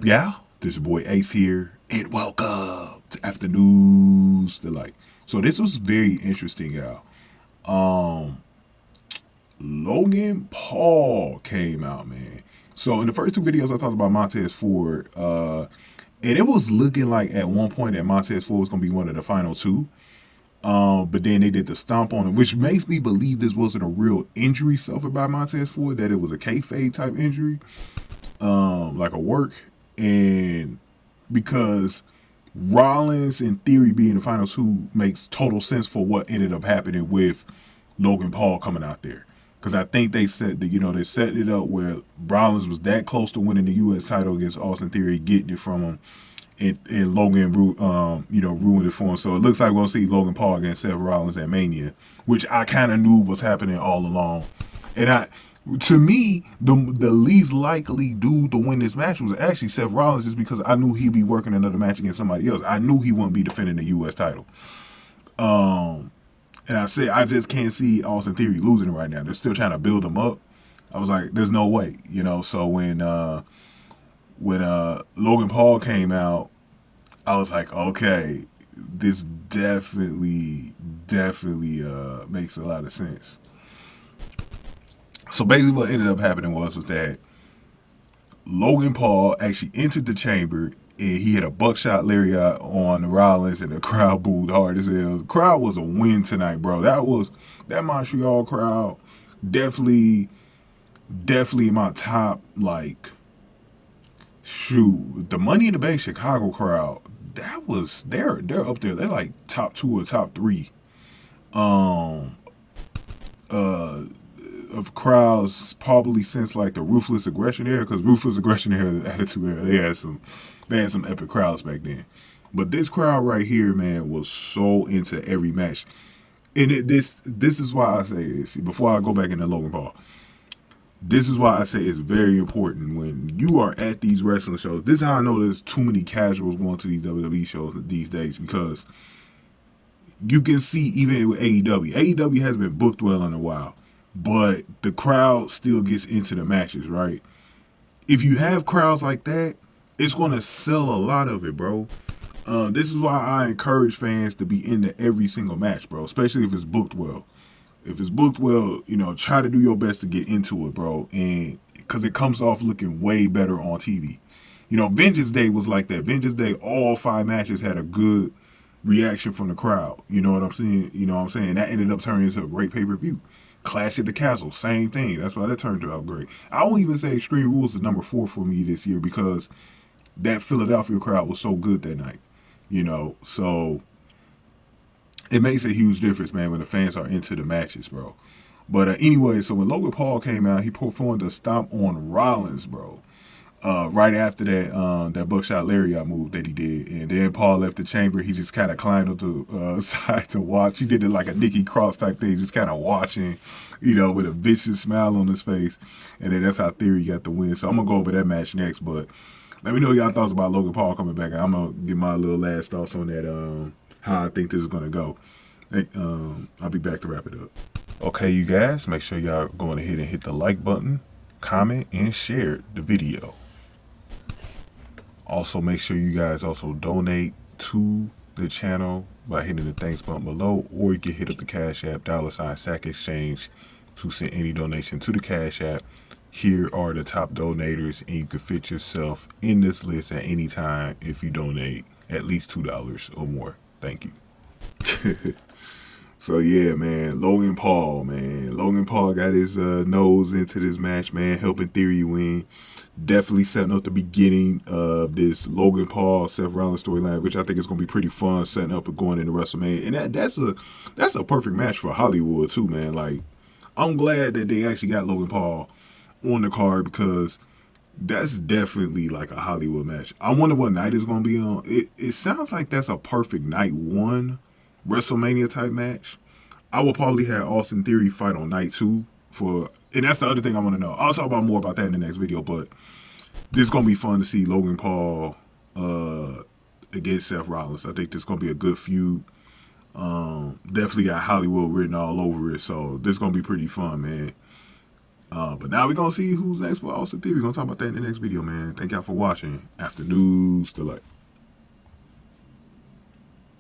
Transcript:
up, y'all? This your boy Ace here, and welcome to Afternoons Delight. So this was very interesting, y'all. Logan Paul came out, man. So in the first two videos, I talked about Montez Ford, and it was looking like at one point that Montez Ford was gonna be one of the final two. But then they did the stomp on him, which makes me believe this wasn't a real injury suffered by Montez Ford, that it was a kayfabe type injury, like a work. And because Rollins in theory being the final two makes total sense for what ended up happening with Logan Paul coming out there. Because I think they set they set it up where Rollins was that close to winning the U.S. title against Austin Theory, getting it from him, and Logan ruined it for him. So it looks like we'll see Logan Paul against Seth Rollins at Mania, which I kind of knew was happening all along. And to me, the least likely dude to win this match was actually Seth Rollins, just because I knew he'd be working another match against somebody else. I knew he wouldn't be defending the U.S. title. And I said, I just can't see Austin Theory losing it right now. They're still trying to build him up. I was like, there's no way, So when Logan Paul came out, I was like, okay, this definitely makes a lot of sense. So basically what ended up happening was that Logan Paul actually entered the chamber, and he had a Buckshot Lariat on Rollins, and the crowd booed hard as hell. The crowd was a win tonight, bro. That Montreal crowd, definitely my top, the Money in the Bank Chicago crowd, they're up there. They're like top 2 or top 3. Of crowds probably since like the Ruthless Aggression era, because Ruthless Aggression era, the Attitude era, they had some epic crowds back then. But this crowd right here, man, was so into every match. And this is why I say this. Before I go back into Logan Paul, this is why I say it's very important when you are at these wrestling shows. This is how I know there's too many casuals going to these WWE shows these days, because you can see even with AEW. AEW hasn't been booked well in a while, but the crowd still gets into the matches, right? If you have crowds like that, it's going to sell a lot of it, bro. This is why I encourage fans to be into every single match, bro, especially if it's booked well. If it's booked well, try to do your best to get into it, bro, and because it comes off looking way better on TV. Vengeance Day was like that. Vengeance Day, all 5 matches had a good reaction from the crowd. You know what I'm saying? That ended up turning into a great pay-per-view. Clash at the Castle, same thing. That's why that turned out great. I won't even say Extreme Rules is number 4 for me this year, because that Philadelphia crowd was so good that night. So it makes a huge difference, man, when the fans are into the matches, bro. But anyway, so when Logan Paul came out, he performed a stomp on Rollins, bro. Right after that Buckshot Lariat move that he did. And then Paul left the chamber. He just kind of climbed up the side to watch. He did it like a Nikki Cross type thing, just kind of watching, with a vicious smile on his face. And then that's how Theory got the win. So I'm going to go over that match next. But let me know y'all thoughts about Logan Paul coming back. I'm going to give my little last thoughts on that, how I think this is going to go. I'll be back to wrap it up. Okay, you guys, make sure y'all going ahead and hit the like button, comment, and share the video. Also, make sure you guys also donate to the channel by hitting the thanks button below, or you can hit up the Cash App, $SAC Exchange, to send any donation to the Cash App. Here are the top donators, and you can fit yourself in this list at any time if you donate at least $2 or more. Thank you. So yeah, man, Logan Paul got his nose into this match, man, helping Theory win. Definitely setting up the beginning of this Logan Paul Seth Rollins storyline, which I think is going to be pretty fun, setting up and going into WrestleMania. And that's a perfect match for Hollywood too, man. Like, I'm glad that they actually got Logan Paul on the card, because that's definitely like a Hollywood match. I wonder what night it's going to be on. It sounds like that's a perfect night 1 WrestleMania type match. I will probably have Austin Theory fight on night 2 and that's the other thing I want to know. I'll talk about more about that in the next video, but this is going to be fun to see Logan Paul against Seth Rollins. I think this is going to be a good feud. Definitely got Hollywood written all over it, so this is going to be pretty fun, man. But now we're going to see who's next for Austin Theory. We're going to talk about that in the next video, man. Thank y'all for watching. After News Delight.